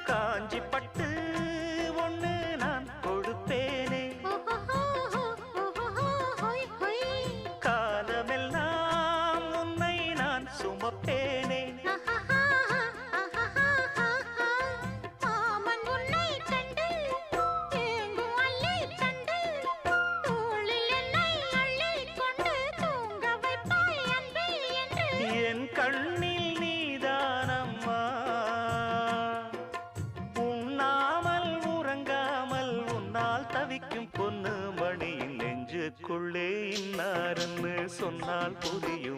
காஞ்சி பட்டு ஒண்ணு நான் கொடுப்பேனே, காலமெல்லாம் உன்னை நான் சுமப்பேனே. என் கண்ணில் நீதானம்மா, உண்ணாமல் உறங்காமல் உன்னால் தவிக்கும் பொண்ணு மணியின் நெஞ்சுக்குள்ளே இன்னாருன்னு சொன்னால் புரியும்.